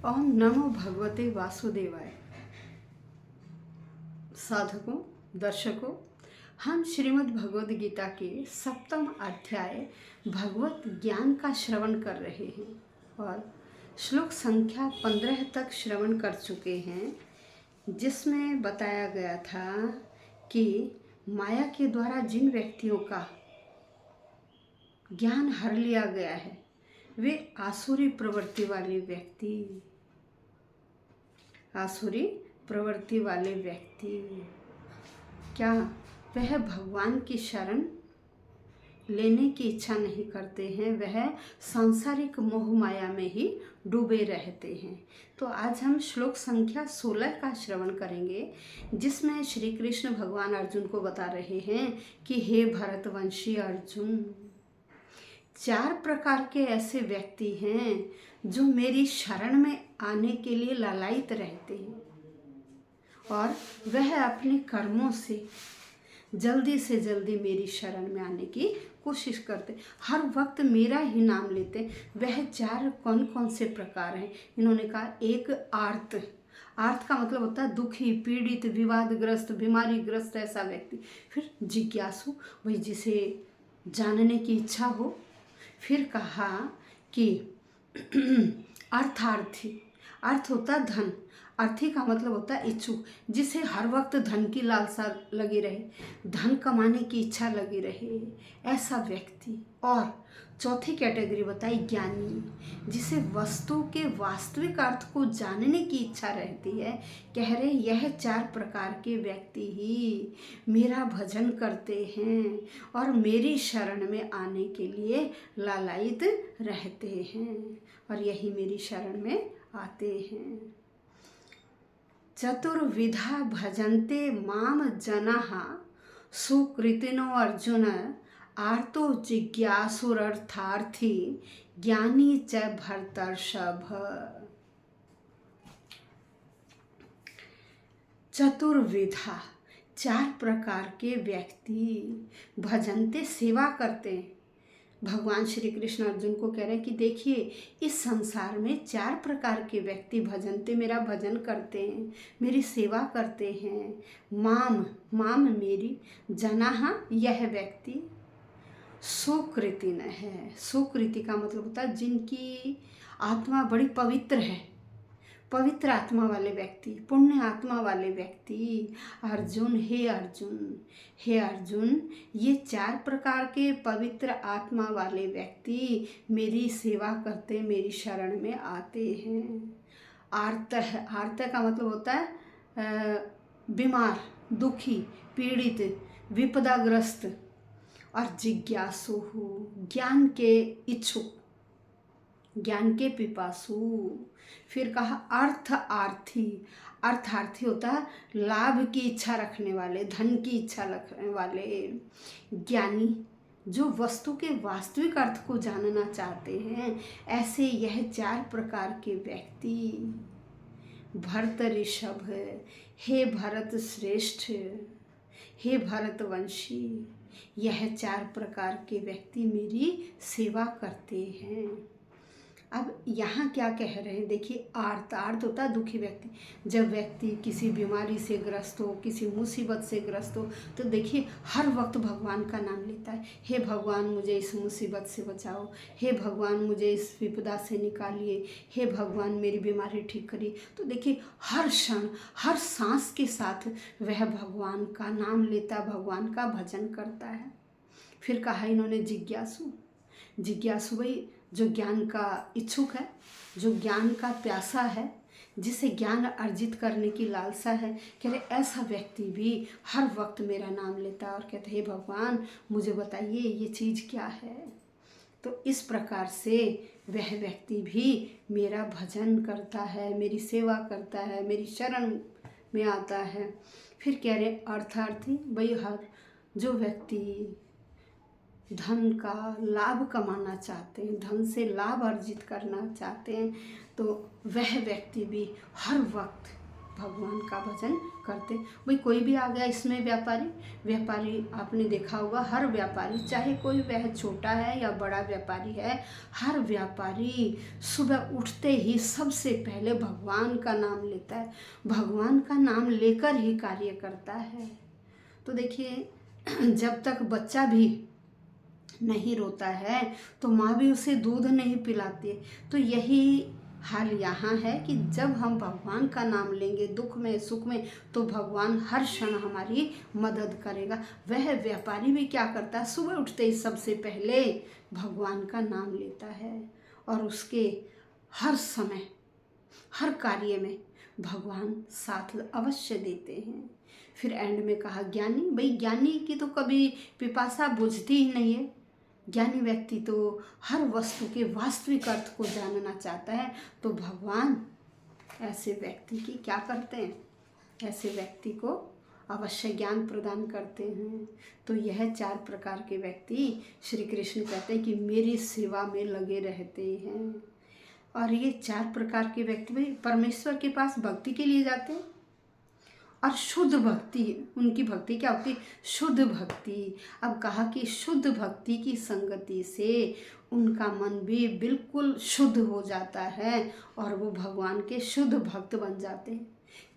ओम नमो भगवते वासुदेवाय। साधकों, दर्शकों, हम श्रीमद् भगवद गीता के 7वें अध्याय भगवत ज्ञान का श्रवण कर रहे हैं और श्लोक संख्या 15 तक श्रवण कर चुके हैं, जिसमें बताया गया था कि माया के द्वारा जिन व्यक्तियों का ज्ञान हर लिया गया है वे आसुरी प्रवृत्ति वाले व्यक्ति, आसुरी प्रवृत्ति वाले व्यक्ति क्या वह भगवान की शरण लेने की इच्छा नहीं करते हैं, वह सांसारिक मोह माया में ही डूबे रहते हैं। तो आज हम श्लोक संख्या 16 का श्रवण करेंगे, जिसमें श्री कृष्ण भगवान अर्जुन को बता रहे हैं कि हे भरतवंशी अर्जुन, 4 प्रकार के ऐसे व्यक्ति हैं जो मेरी शरण में आने के लिए लालायित रहते हैं और वह अपने कर्मों से जल्दी मेरी शरण में आने की कोशिश करते, हर वक्त मेरा ही नाम लेते। वह 4 कौन कौन से प्रकार हैं? इन्होंने कहा, एक आर्त, आर्त का मतलब होता है दुखी, पीड़ित, विवादग्रस्त, बीमारीग्रस्त ऐसा व्यक्ति। फिर जिज्ञासु, वही जिसे जानने की इच्छा हो। फिर कहा कि अर्थार्थी, अर्थ होता है धन, अर्थी का मतलब होता है इच्छुक, जिसे हर वक्त धन की लालसा लगी रहे, धन कमाने की इच्छा लगी रहे, ऐसा व्यक्ति। और चौथी कैटेगरी बताई ज्ञानी, जिसे वस्तु के वास्तविक अर्थ को जानने की इच्छा रहती है। कह रहे यह 4 प्रकार के व्यक्ति ही मेरा भजन करते हैं और मेरी शरण में आने के लिए लालायित रहते हैं और यही मेरी शरण में आते हैं। चतुर्विधा भजन्ते माम जनाः सुकृतिनो अर्जुन, आर्तो जिज्ञासुरर्थार्थी, ज्ञानी च भरतर्षभ। चतुर्विधा, 4 प्रकार के व्यक्ति भजन्ते, सेवा करते हैं। भगवान श्री कृष्ण अर्जुन को कह रहे हैं कि देखिए, इस संसार में 4 प्रकार के व्यक्ति भजनते, मेरा भजन करते हैं, मेरी सेवा करते हैं। माम, माम मेरी, जनाः यह व्यक्ति, सुकृतिन है, सुकृति का मतलब होता है जिनकी आत्मा बड़ी पवित्र है, पवित्र आत्मा वाले व्यक्ति, पुण्य आत्मा वाले व्यक्ति। अर्जुन, हे अर्जुन, हे अर्जुन, ये 4 प्रकार के पवित्र आत्मा वाले व्यक्ति मेरी सेवा करते, मेरी शरण में आते हैं। आर्त है, आर्त का मतलब होता है बीमार, दुखी, पीड़ित, विपदाग्रस्त। और जिज्ञासु, ज्ञान के इच्छुक, ज्ञान के पिपासु। फिर कहा अर्थार्थी, अर्थार्थी होता है लाभ की इच्छा रखने वाले, धन की इच्छा रखने वाले। ज्ञानी, जो वस्तु के वास्तविक अर्थ को जानना चाहते हैं। ऐसे यह 4 प्रकार के व्यक्ति। भरत ऋषभ, हे भरत श्रेष्ठ, हे भरतवंशी, यह 4 प्रकार के व्यक्ति मेरी सेवा करते हैं। अब यहाँ क्या कह रहे हैं, देखिए, आर्त, आर्त होता है दुखी व्यक्ति। जब व्यक्ति किसी बीमारी से ग्रस्त हो, किसी मुसीबत से ग्रस्त हो, तो देखिए हर वक्त भगवान का नाम लेता है। हे भगवान, मुझे इस मुसीबत से बचाओ, हे भगवान, मुझे इस विपदा से निकालिए, हे भगवान, मेरी बीमारी ठीक करिए। तो देखिए हर क्षण, हर सांस के साथ वह भगवान का नाम लेता, भगवान का भजन करता है। फिर कहा इन्होंने जिज्ञासु, जिज्ञासु भाई जो ज्ञान का इच्छुक है, जो ज्ञान का प्यासा है, जिसे ज्ञान अर्जित करने की लालसा है। कह रहे ऐसा व्यक्ति भी हर वक्त मेरा नाम लेता है और कहते हे भगवान, मुझे बताइए ये चीज़ क्या है। तो इस प्रकार से वह व्यक्ति भी मेरा भजन करता है, मेरी सेवा करता है, मेरी शरण में आता है। फिर कह रहे अर्थार्थी, भाई हर जो व्यक्ति धन का लाभ कमाना चाहते हैं, धन से लाभ अर्जित करना चाहते हैं, तो वह व्यक्ति भी हर वक्त भगवान का भजन करते। भाई कोई भी आ गया इसमें व्यापारी आपने देखा होगा, हर व्यापारी चाहे कोई वह छोटा है या बड़ा व्यापारी है, हर व्यापारी सुबह उठते ही सबसे पहले भगवान का नाम लेता है, भगवान का नाम लेकर ही कार्य करता है। तो देखिए जब तक बच्चा भी नहीं रोता है तो माँ भी उसे दूध नहीं पिलाती। तो यही हाल यहाँ है कि जब हम भगवान का नाम लेंगे दुख में सुख में, तो भगवान हर क्षण हमारी मदद करेगा। वह व्यापारी भी क्या करता है, सुबह उठते ही सबसे पहले भगवान का नाम लेता है और उसके हर समय हर कार्य में भगवान साथ अवश्य देते हैं। फिर एंड में कहा ज्ञानी, भाई ज्ञानी की तो कभी पिपासा बुझती ही नहीं है। ज्ञानी व्यक्ति तो हर वस्तु के वास्तविक अर्थ को जानना चाहता है। तो भगवान ऐसे व्यक्ति की क्या करते हैं, ऐसे व्यक्ति को अवश्य ज्ञान प्रदान करते हैं। तो यह 4 प्रकार के व्यक्ति श्री कृष्ण कहते हैं कि मेरी सेवा में लगे रहते हैं। और ये 4 प्रकार के व्यक्ति भी परमेश्वर के पास भक्ति के लिए जाते हैं। और शुद्ध भक्ति, उनकी भक्ति क्या होती है, शुद्ध भक्ति। अब कहा कि शुद्ध भक्ति की संगति से उनका मन भी बिल्कुल शुद्ध हो जाता है और वो भगवान के शुद्ध भक्त बन जाते हैं।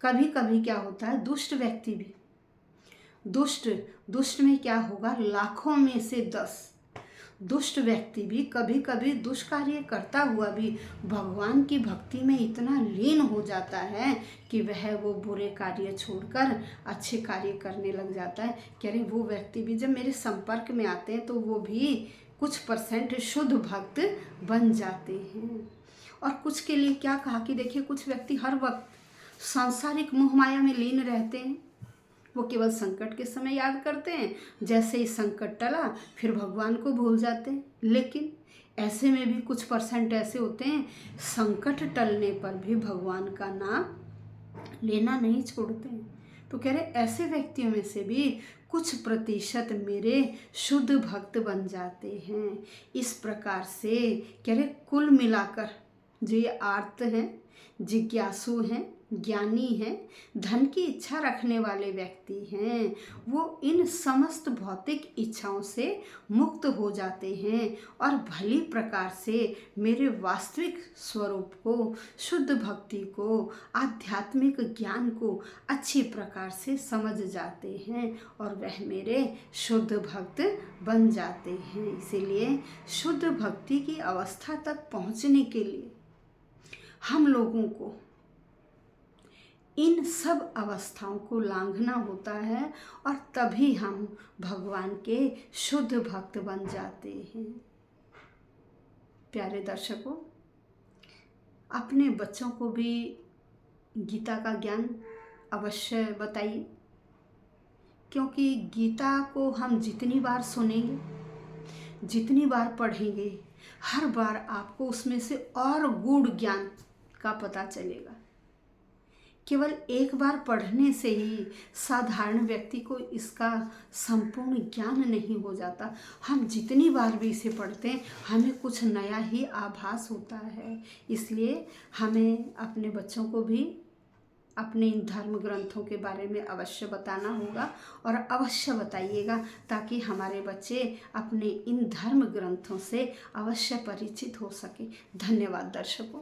कभी कभी क्या होता है, दुष्ट व्यक्ति भी, दुष्ट में क्या होगा, लाखों में से 10 दुष्ट व्यक्ति भी कभी कभी दुष्कार्य करता हुआ भी भगवान की भक्ति में इतना लीन हो जाता है कि वह वो बुरे कार्य छोड़कर अच्छे कार्य करने लग जाता है। कह रहे वो व्यक्ति भी जब मेरे संपर्क में आते हैं तो वो भी कुछ % शुद्ध भक्त बन जाते हैं। और कुछ के लिए क्या कहा कि देखिए कुछ व्यक्ति हर वक्त सांसारिक मोह माया में लीन रहते हैं, वो केवल संकट के समय याद करते हैं, जैसे ही संकट टला फिर भगवान को भूल जाते हैं। लेकिन ऐसे में भी कुछ % ऐसे होते हैं संकट टलने पर भी भगवान का नाम लेना नहीं छोड़ते हैं। तो कह रहे ऐसे व्यक्तियों में से भी कुछ % मेरे शुद्ध भक्त बन जाते हैं। इस प्रकार से कह रहे कुल मिलाकर जो ये आर्त हैं, जिज्ञासु हैं, ज्ञानी हैं, धन की इच्छा रखने वाले व्यक्ति हैं, वो इन समस्त भौतिक इच्छाओं से मुक्त हो जाते हैं और भली प्रकार से मेरे वास्तविक स्वरूप को, शुद्ध भक्ति को, आध्यात्मिक ज्ञान को अच्छी प्रकार से समझ जाते हैं और वह मेरे शुद्ध भक्त बन जाते हैं। इसीलिए शुद्ध भक्ति की अवस्था तक पहुंचने के लिए हम लोगों को इन सब अवस्थाओं को लांघना होता है और तभी हम भगवान के शुद्ध भक्त बन जाते हैं। प्यारे दर्शकों, अपने बच्चों को भी गीता का ज्ञान अवश्य बताइए, क्योंकि गीता को हम जितनी बार सुनेंगे, जितनी बार पढ़ेंगे, हर बार आपको उसमें से और गूढ़ ज्ञान का पता चलेगा। केवल एक बार पढ़ने से ही साधारण व्यक्ति को इसका संपूर्ण ज्ञान नहीं हो जाता। हम जितनी बार भी इसे पढ़ते हैं हमें कुछ नया ही आभास होता है। इसलिए हमें अपने बच्चों को भी अपने इन धर्म ग्रंथों के बारे में अवश्य बताना होगा और अवश्य बताइएगा, ताकि हमारे बच्चे अपने इन धर्म ग्रंथों से अवश्य परिचित हो सके। धन्यवाद दर्शकों।